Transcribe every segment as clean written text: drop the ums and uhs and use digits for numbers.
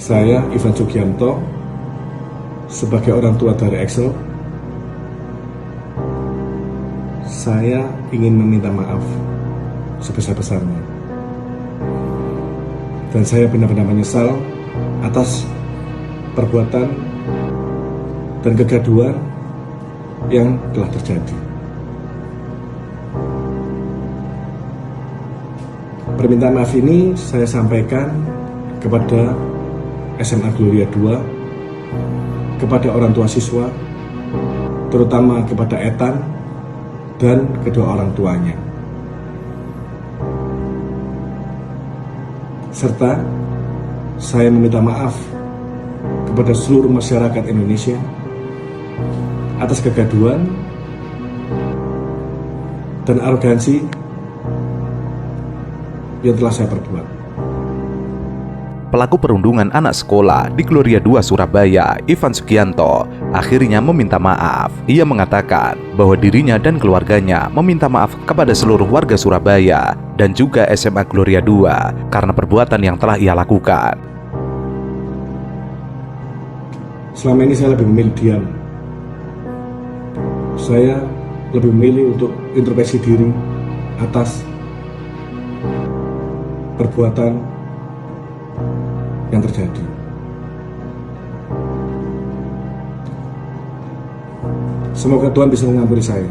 Saya, Ivan Sugianto, sebagai orang tua dari Axel, saya ingin meminta maaf sebesar-besarnya. Dan saya benar-benar menyesal atas perbuatan dan kegaduhan yang telah terjadi. Permintaan maaf ini saya sampaikan kepada SMA Gloria 2, kepada orang tua siswa, terutama kepada Ethan dan kedua orang tuanya. Serta saya meminta maaf kepada seluruh masyarakat Indonesia atas kegaduhan dan arogansi yang telah saya perbuat. Pelaku perundungan anak sekolah di Gloria 2 Surabaya, Ivan Sugianto, akhirnya meminta maaf. Ia mengatakan bahwa dirinya dan keluarganya meminta maaf kepada seluruh warga Surabaya dan juga SMA Gloria 2 karena perbuatan yang telah ia lakukan. Selama ini saya lebih memilih diam. Saya lebih memilih untuk introspeksi diri atas perbuatan yang terjadi. Semoga Tuhan bisa mengampuni saya.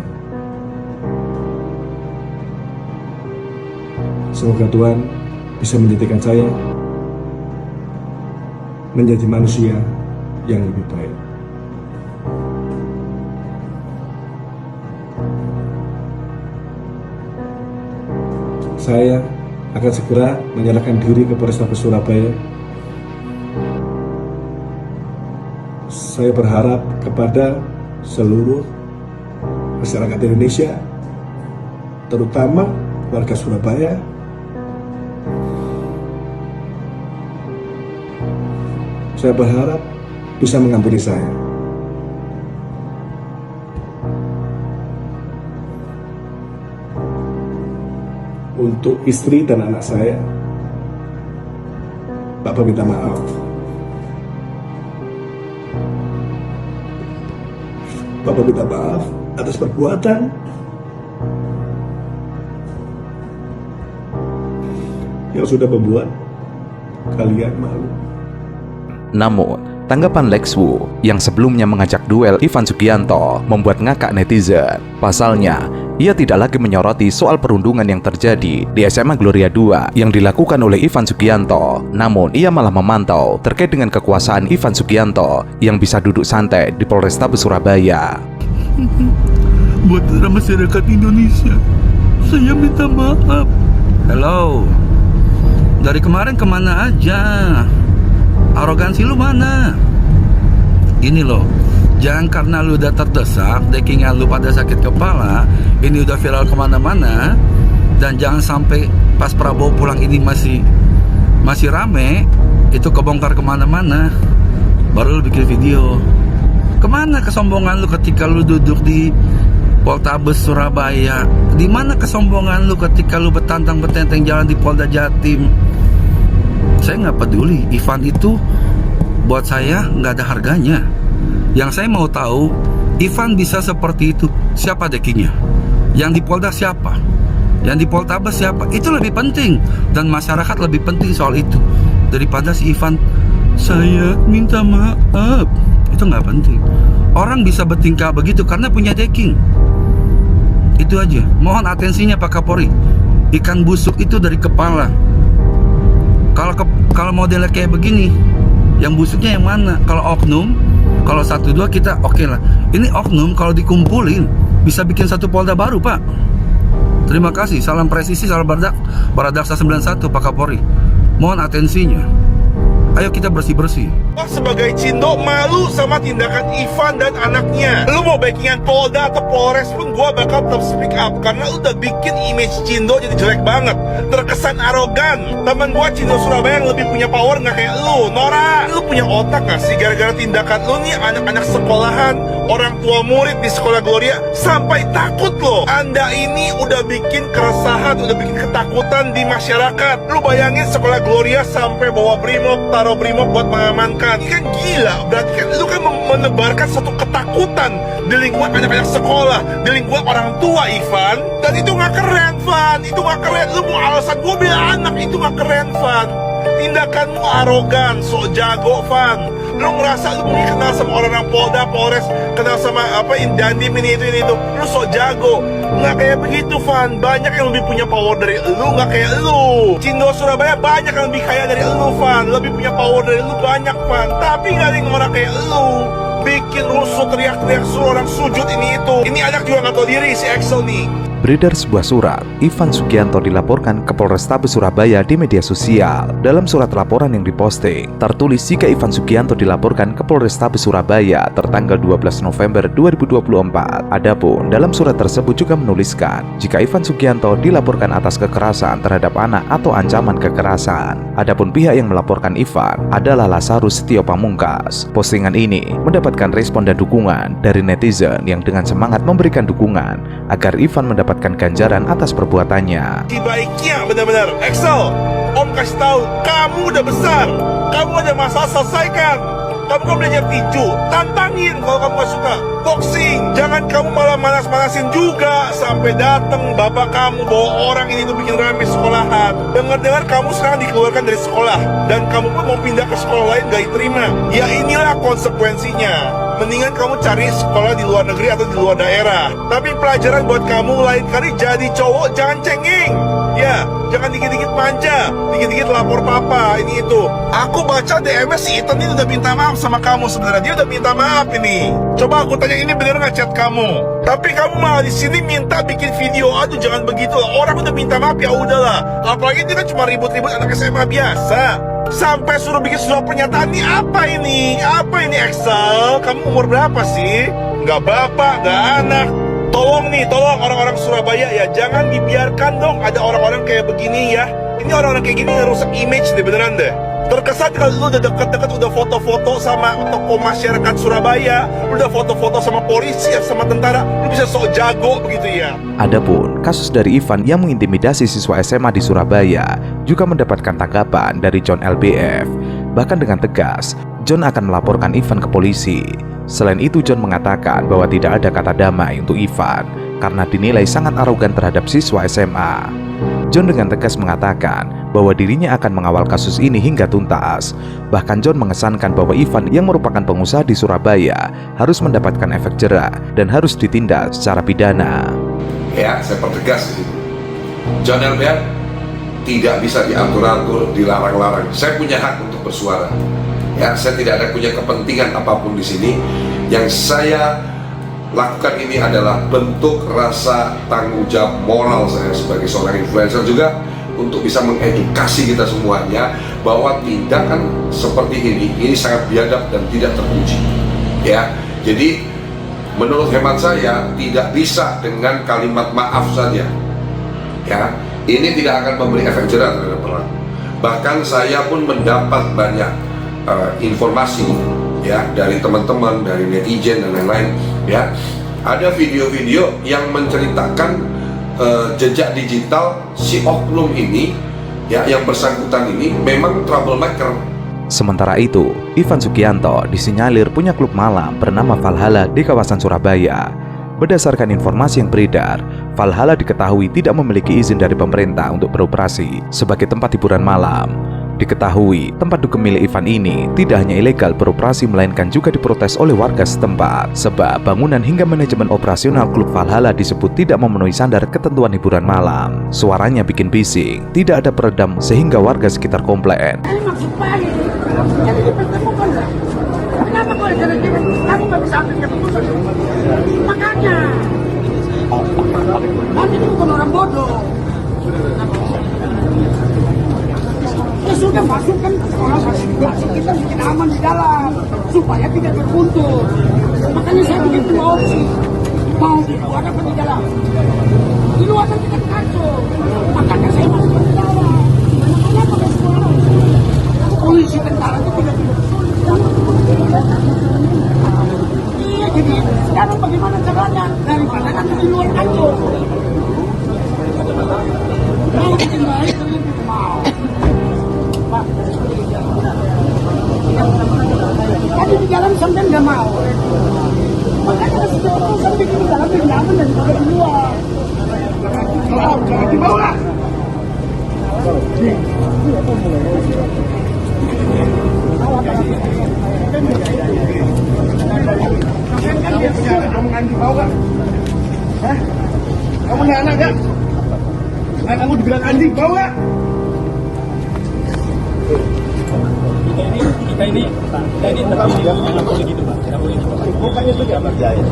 Semoga Tuhan bisa menjadikan saya menjadi manusia yang lebih baik. Saya akan segera menyerahkan diri ke Polrestabes Surabaya. Saya berharap kepada seluruh masyarakat Indonesia, terutama warga Surabaya, saya berharap bisa mengampuni saya. Untuk istri dan anak saya, Bapak minta maaf. Bapak minta maaf atas perbuatan yang sudah membuat kalian malu. Namun, tanggapan Lex Wu yang sebelumnya mengajak duel Ivan Sugianto membuat ngakak netizen. Pasalnya, ia tidak lagi menyoroti soal perundungan yang terjadi di SMA Gloria 2 yang dilakukan oleh Ivan Sugianto. Namun, ia malah memantau terkait dengan kekuasaan Ivan Sugianto yang bisa duduk santai di Polrestabes Surabaya. Buat masyarakat Indonesia, saya minta maaf. Hello, dari kemarin kemana aja? Arogansi lu mana? Ini loh, jangan karena lu udah terdesak, dekingan lu pada sakit kepala, ini udah viral kemana-mana, dan jangan sampai pas Prabowo pulang ini masih rame, itu kebongkar kemana-mana, baru lu bikin video. Kemana kesombongan lu ketika lu duduk di Poltabes Surabaya? Di mana kesombongan lu ketika lu betantang-betenteng jalan di Polda Jatim? Saya nggak peduli, Ivan itu buat saya nggak ada harganya. Yang saya mau tahu, Ivan bisa seperti itu, siapa deckingnya? Yang di Polda siapa? Yang di Poltabes siapa? Itu lebih penting, dan masyarakat lebih penting soal itu daripada si Ivan. Saya minta maaf, itu nggak penting. Orang bisa bertingkah begitu karena punya decking. Itu aja. Mohon atensinya Pak Kapolri. Ikan busuk itu dari kepala. Kalau modelnya kayak begini, yang busuknya yang mana? Kalau oknum, kalau 1-2 kita oke lah. Ini oknum kalau dikumpulin bisa bikin satu Polda baru, Pak. Terima kasih. Salam presisi, salam Baradaksa 91 Pak Kapolri. Mohon atensinya. Ayo kita bersih-bersih. Wah, sebagai Cindo malu sama tindakan Ivan dan anaknya. Lu mau backingan Polda atau Polres pun gua bakal tetap speak up, karena lu udah bikin image Cindo jadi jelek banget, terkesan arogan. Temen gua Cindo Surabaya yang lebih punya power nggak kayak lu. Nora, lu punya otak gak sih? Gara-gara tindakan lu nih, anak-anak sekolahan, orang tua murid di sekolah Gloria sampai takut loh. Anda ini udah bikin keresahan, udah bikin ketakutan di masyarakat. Lu bayangin sekolah Gloria sampai bawa brimob, taruh brimob buat mengamankan. Ini kan gila, berarti kan lu kan menebarkan satu ketakutan di lingkungan anak-anak sekolah, di lingkungan orang tua, Ivan. Dan itu gak keren, Van. Itu gak keren. Lu mau alasan gue bela anak, itu gak keren, Van. Tindakanmu arogan, sok jago, Van. Lu ngerasa lu mungkin kenal sama orang Polda, Polres, kenal sama Dandim ini itu. Lu sok jago. Nggak kayak begitu, Van. Banyak yang lebih punya power dari lu, nggak kayak lu. Cindo Surabaya banyak yang lebih kaya dari lu, Van. Lebih punya power dari lu banyak, Van. Tapi nggak ada yang orang kayak lu. Bikin rusuh, teriak-teriak, suruh orang sujud ini itu. Ini anak juga nggak tahu diri, si Axel nih. Beredar sebuah surat, Ivan Sugianto dilaporkan ke Polrestabes Surabaya di media sosial. Dalam surat laporan yang diposting, tertulis jika Ivan Sugianto dilaporkan ke Polrestabes Surabaya tertanggal 12 November 2024. Adapun dalam surat tersebut juga menuliskan jika Ivan Sugianto dilaporkan atas kekerasan terhadap anak atau ancaman kekerasan. Adapun pihak yang melaporkan Ivan adalah Lazarus Setio Pamungkas. Postingan ini mendapatkan respon dan dukungan dari netizen yang dengan semangat memberikan dukungan agar Ivan mendapatkan ganjaran atas perbuatannya. Baiknya benar-benar Axel, Om kasih tahu, kamu udah besar, kamu ada masalah selesaikan. Kamu kan belajar tinju, tantangin kalau kamu gak suka. Boxing, jangan kamu malah manas-manasin juga sampai datang bapak kamu bawa orang ini tuh bikin rame sekolahan. Dengar-dengar kamu sekarang dikeluarkan dari sekolah dan kamu pun mau pindah ke sekolah lain gak diterima. Ya inilah konsekuensinya. Mendingan kamu cari sekolah di luar negeri atau di luar daerah. Tapi pelajaran buat kamu lain kali jadi cowok jangan cengeng. Ya, jangan dikit-dikit manja, dikit-dikit lapor papa, ini itu. Aku baca DM-nya si Ethan ini udah minta maaf sama kamu sebenarnya. Dia udah minta maaf ini. Coba aku tanya ini bener nggak chat kamu? Tapi kamu malah di sini minta bikin video. Aduh, jangan begitu. Orang udah minta maaf ya udahlah. Apalagi dia kan cuma ribut-ribut anak SMA biasa. Sampai suruh bikin surat pernyataan ini apa ini? Apa ini Axel? Kamu umur berapa sih? Nggak bapak, nggak anak. Tolong orang-orang Surabaya ya, jangan dibiarkan dong ada orang-orang kayak begini ya. Ini orang-orang kayak gini ngerusak image deh, beneran deh. Terkesan kalau lu udah deket-deket udah foto-foto sama tokoh masyarakat Surabaya, lu udah foto-foto sama polisi, sama tentara, lu bisa sok jago begitu ya. Adapun kasus dari Ivan yang mengintimidasi siswa SMA di Surabaya juga mendapatkan tanggapan dari John LBF. Bahkan dengan tegas, John akan melaporkan Ivan ke polisi. Selain itu, John mengatakan bahwa tidak ada kata damai untuk Ivan karena dinilai sangat arogan terhadap siswa SMA. John dengan tegas mengatakan bahwa dirinya akan mengawal kasus ini hingga tuntas. Bahkan John mengesankan bahwa Ivan yang merupakan pengusaha di Surabaya harus mendapatkan efek jera dan harus ditindak secara pidana. Ya, saya pertegas di sini. John LBF tidak bisa diatur-atur, dilarang-larang. Saya punya hak untuk bersuara. Ya, saya tidak ada punya kepentingan apapun di sini. Yang saya lakukan ini adalah bentuk rasa tanggung jawab moral saya sebagai seorang influencer juga untuk bisa mengedukasi kita semuanya bahwa tindakan seperti ini sangat biadab dan tidak terpuji. Ya, jadi menurut hemat saya tidak bisa dengan kalimat maaf saja. Ya, ini tidak akan memberi efek jera terhadap pelaku. Bahkan saya pun mendapat banyak informasi ya dari teman-teman, dari netizen dan lain-lain ya. Ada video-video yang menceritakan jejak digital si oknum ini ya, yang bersangkutan ini memang troublemaker. Sementara itu, Ivan Sugianto disinyalir punya klub malam bernama Valhalla di kawasan Surabaya. Berdasarkan informasi yang beredar, Valhalla diketahui tidak memiliki izin dari pemerintah untuk beroperasi sebagai tempat hiburan malam. Diketahui, tempat dugem milik Ivan ini tidak hanya ilegal beroperasi melainkan juga diprotes oleh warga setempat sebab bangunan hingga manajemen operasional klub Valhalla disebut tidak memenuhi standar ketentuan hiburan malam. Suaranya bikin bising, tidak ada peredam sehingga warga sekitar komplain. Kenapa kau kamu nggak bisa ambil keputusan? Makanya kami itu bukan orang bodoh. Ya sudah masukkan sekolah masing-masing, kita bikin aman di dalam supaya tidak berbuntut. Makanya saya bikin dua opsi, mau di luar apa di dalam. Di luar kan kita kacau, makanya saya masuk di dalam. Kenapa pakai sekolah? Polisi tentara itu tidak bagaimana caranya daripada nanti di luar kantor. Mau bikin baik tapi tidak mau. Pak, tadi di jalan sampai nggak mau. Makanya harus terusan bikin di dalam yang nyaman daripada di luar. Kalau jangan dibawa. Kamu anjing bau gak? Hah? Kamu punya anak gak? Nah, kamu dibilang anjing bau gak? Kita ini tetap tidak boleh gitu, Pak. Tidak boleh gitu. Bukannya itu tidak berjaya.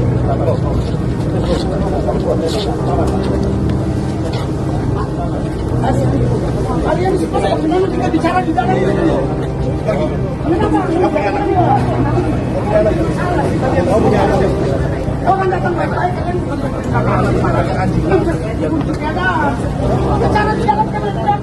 Kalian semua kenapa kita bicara di dalam itu? Orang datang baik-baik kan bicara di dalam kamar.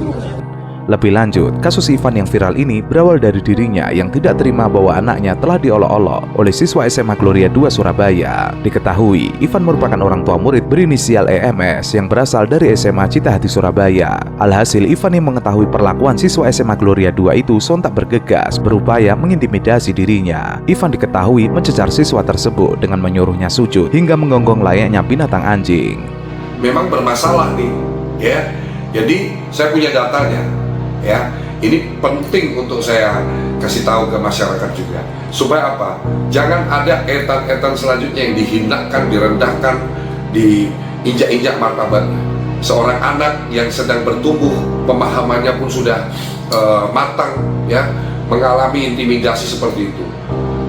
Lebih lanjut, kasus Ivan yang viral ini berawal dari dirinya yang tidak terima bahwa anaknya telah diolok-olok oleh siswa SMA Gloria 2 Surabaya. Diketahui, Ivan merupakan orang tua murid berinisial EMS yang berasal dari SMA Citahati Surabaya. Alhasil, Ivan yang mengetahui perlakuan siswa SMA Gloria 2 itu sontak bergegas berupaya mengintimidasi dirinya. Ivan diketahui mencecar siswa tersebut dengan menyuruhnya sujud hingga menggonggong layaknya binatang anjing. Memang bermasalah nih, ya. Jadi saya punya datanya. Ya, ini penting untuk saya kasih tahu ke masyarakat juga, supaya apa? Jangan ada etan-etan selanjutnya yang dihinakan, direndahkan, diinjak-injak martabatnya. Seorang anak yang sedang bertumbuh, pemahamannya pun sudah matang, ya, mengalami intimidasi seperti itu.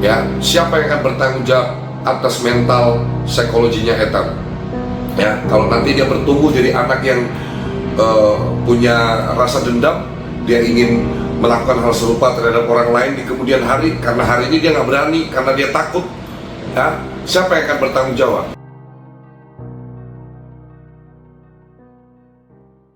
Ya, siapa yang akan bertanggung jawab atas mental psikologinya etan? Ya, kalau nanti dia bertumbuh jadi anak yang punya rasa dendam, dia ingin melakukan hal serupa terhadap orang lain di kemudian hari, karena hari ini dia nggak berani, karena dia takut, ya, siapa yang akan bertanggung jawab?